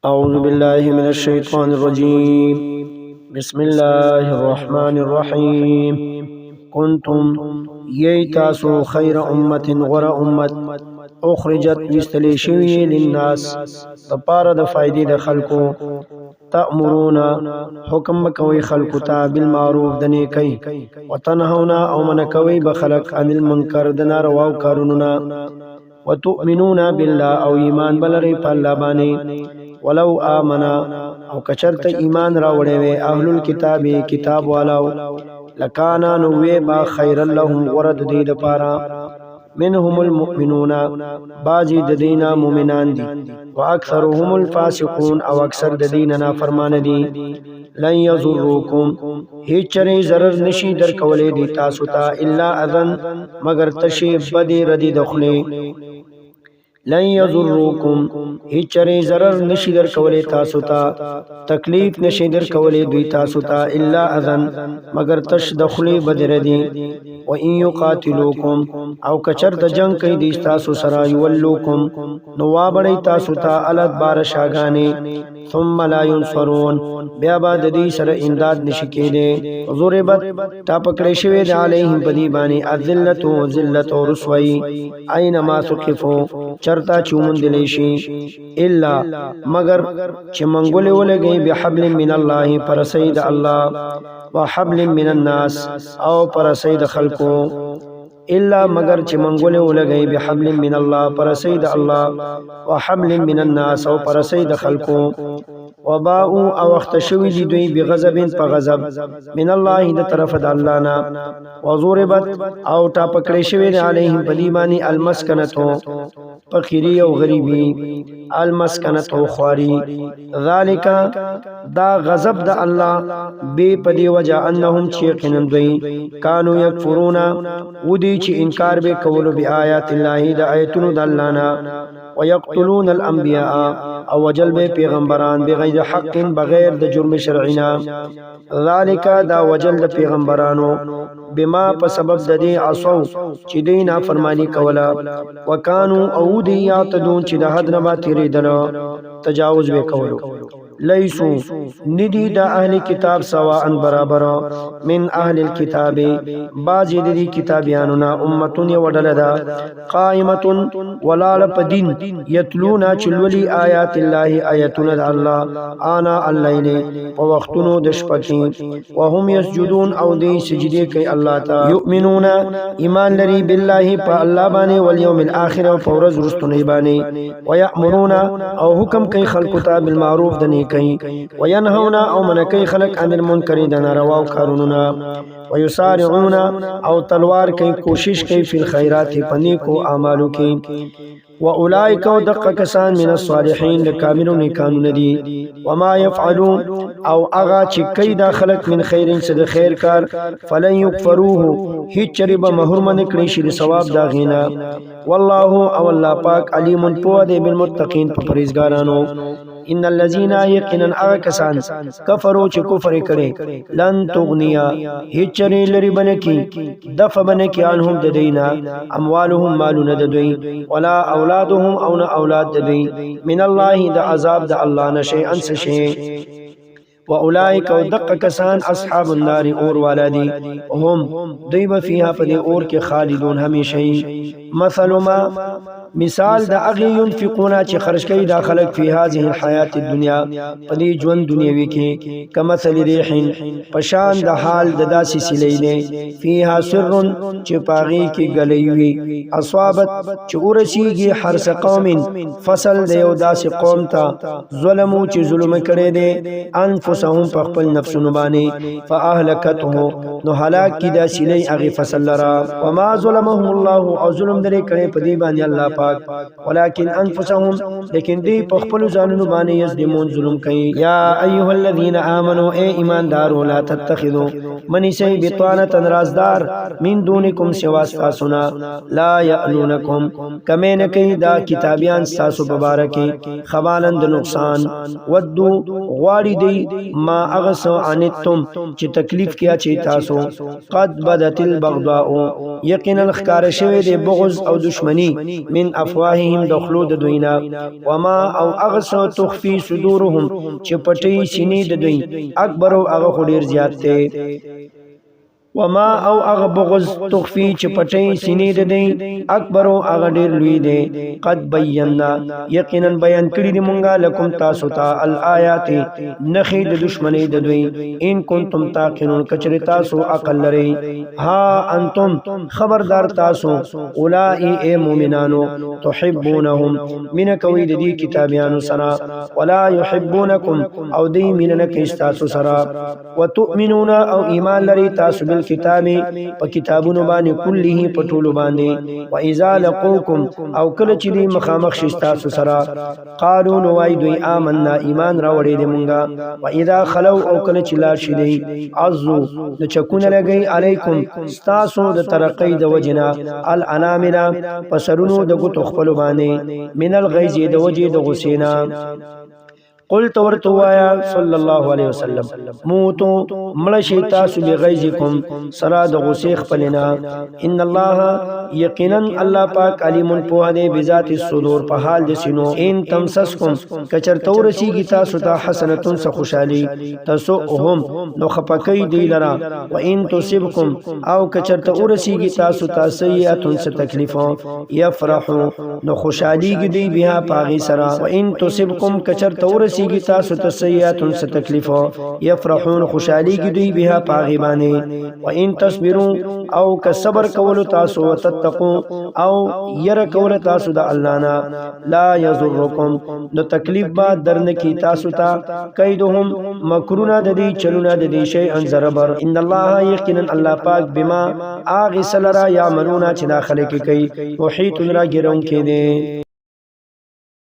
أعوذ بالله من الشيطان الرجيم. بسم الله الرحمن الرحيم. كنتم ييتاسو خير أمة غر أمة أخرجت وستليشوي للناس دپاره د فائدې د خلکو تأمرون حکم کوي خلکو ته بالمعروف د نیکی وتنهون او من کوي بخلق عن المنکر د ناروا کارونو وتؤمنون بالله او ایمان بلري په الله باندې ولو آمنا او کچرت ایمان راوړې وي اهل الكتاب کتاب والاو لکانا نو وی با خیر لهم ورد دې د پاره منهم المؤمنون بعضی د دینا مؤمنان دي واکثرهم الفاسقون او اکثر د دینا نافرمان دي لن یضروکم هیڅ چره ضرر نشي در کولې دي تاسو ته الا اذن مگر تشی بدی ردی دخلی لن یضروکم هیڅ چره ضرر نشي در کولې تاسو ته تکلیف نشي در کولې دوی تاسو ته الا اذن مگر تش دخلی بدی ردی و ان یقاتلوکم او کچر د جنگ کوي د تاسو سره یولوکم نو وابړی تاسو ته الات بار شاګانی ثم لا ينصرون بیا با د دې سره امداد نشي کېده ضربت تا پکړې شوی د علیهم بدی باندې الذلت و ذلت او رسوایی اينما ثقفو چرتا چومن دلی شي الا مگر چې منګولې ولګي بحبل من الله پر سید الله وحبل من الناس او پر سید خلقو الا مگر چې منګولې ولګي بحبل من الله پر سید الله وحبل من الناس او پر سید خلقو وباء او اختشوی دی دوی بغضب په غضب من الله د طرف د الله نه وضربت او تا پکړې شوی د علیهم بلیمانی المسکنتو فقیری او غریبی المسکنتو خواری ذالک دا غضب د الله بے پدی وجه انهم چیقنن دوی کانو یکفرون ودی چې انکار به کولو بی آیات الله د آیتونو د الله نه ويقتلون الانبیاء او وجل به پیغمبران بغیر حق بغیر د جرم شرعینا ذالک دا وجل د پیغمبرانو بما په سبب د دې عصو چې دینا فرمانی کولا وکانو او دی یاتدون چې د حد نه با تیریدل تجاوز وکولو لیسو ندی دا اهل کتاب سواء برابر من اهل الكتاب بعضی دی کتابیانونا امتون وڈل دا قائمتون ولال پا دین یتلونا چلولی آیات اللہ آیتون دا اللہ آنا اللہین ووقتنو دشپکی وهم یسجدون او دی سجدی کئی اللہ تا یؤمنون ایمان لری باللہ پا اللہ بانے والیوم الاخر و پورز رستنی بانے ویأمرون او حکم کئی خلقتا بالمعروف دنی کئی وینهونا او منکی خلق عن المنکر د ناروا کارونو ويسارعون او تلوار کئی کوشش کئی فی الخیرات پنی کو اعمالو کی واولئک دق کسان من الصالحین لکاملون کانون دی وما يفعلون او اغا چی کئی دا خلق من خیر صد خیر کار فلن یکفروه هیچ چرب محرم نکڑی شی ثواب دا غینا والله او اللہ پاک علیم پود بالمتقین پریزگارانو ان الذين يقينا اكسان كفروا چ کفر کړي لن تغنيا هچري لري بنکی دف بنکی عنهم ددینا اموالهم مالون ددوي ولا اولادهم او اولاد ددوي من الله د عذاب د الله نشي انس شي واولئک ودق کسان اصحاب النار اور والدی هم دیب فیها پدی اور کے خالدون ہمیشہی مثل ما مثال دا اغی ينفقونا چی خرج کئی دا خلق فی هذه الحیات الدنیا پدی جون دنیاوی کی کمثل ریح پشان دا حال دا داسی سلینے فیها سر چی پاغی کی گلیوی اصوابت چی ارسیگی حرس قوم فصل دیو داسی قوم تا ظلمو چی ظلم کرے دے انفسهم پخپل نفس نبانی فاہلکته نو حلاک کی دا سلی اغی فصل لرا وما ظلمهم اللہ او ظلم درے کرے پدی بانی اللہ پاک ولكن انفسهم لیکن دی پخپل زانونو باندې یظلمون ظلم کوي یا ایها الذين امنوا اے ایماندارو لا تتخذوا منی سی بطانه رازدار من دونکم سوا سنا لا یعلونکم کمین کوي دا کتابیان ساسو مبارکی خوالند نقصان ودو غواړي دی ما اغسو عنتم چې تکلیف کیا چي تاسو قد بدت البغضاء یقینا خکار شوی دی بغض او دشمنی من من افواههم دخلو د دوینا وما او اغسو تخفي صدورهم چې پټي سینې د دوی اکبر او هغه خډیر زیات ته وما او اغه بغض تخفي چې پټي سینې د دی اکبر او اغه ډیر لوی دی قد بینا یقینا بیان کړی دی مونږه لکم تاسو ته الآیات نخې د دشمنی د دوی ان کنتم تاقنون کچری تاسو عقل لري ها انتم خبردار تاسو اولئ ای مؤمنانو تحبونهم من کوي د دې کتابیانو سره ولا يحبونکم او دی میننه کې تاسو سره وتؤمنون او ایمان لري تاسو کتاب په کتابونو باندې کله په ټولو باندې و اذا لقوکم او کله چې دی مخامخ شستا سره قالو نو وای دوی آمنا ایمان راوړې دې مونږه و اذا خلو او کله چې لار شي دی عزو د چکونه لګي علیکم تاسو د ترقې د وجنا الانامنا پسرونو د ګټو خپل باندې من الغیظ د وجې د غسینا قلت ورتوایا صلی الله علیه وسلم موتو ملشی تاسو بغیظکم سرا د غصې خپلنا ان الله یقینا الله پاک علیم په دې بذات الصدور په حال د سینو ان تمسسکم کچرته ورسیږي تاسو ته حسنتون څخه خوشالي تسوهم نو خپکې دی لرا و ان تصبکم او کچرته ورسیږي تاسو ته سیئاتون څخه تکلیفو یفرحو نو خوشالي دی بها پاغي سرا و ان تصبکم کچرته ورسیږي تاسو ته سیئاتون څخه تکلیفو یفرحون خوشالي دی بها پاغي باندې و ان تصبروا او که صبر کول تاسو وتتقوا او ير کول تاسو د الله نه لا یضرکم نو تکلیف با درن کی تاسو ته کیدهم مکرونه د دې چلونه د دې شی ان زربر ان الله یقینا الله پاک بما اغه سلرا یعملون چې داخله کې کوي محیط را ګرون کې دي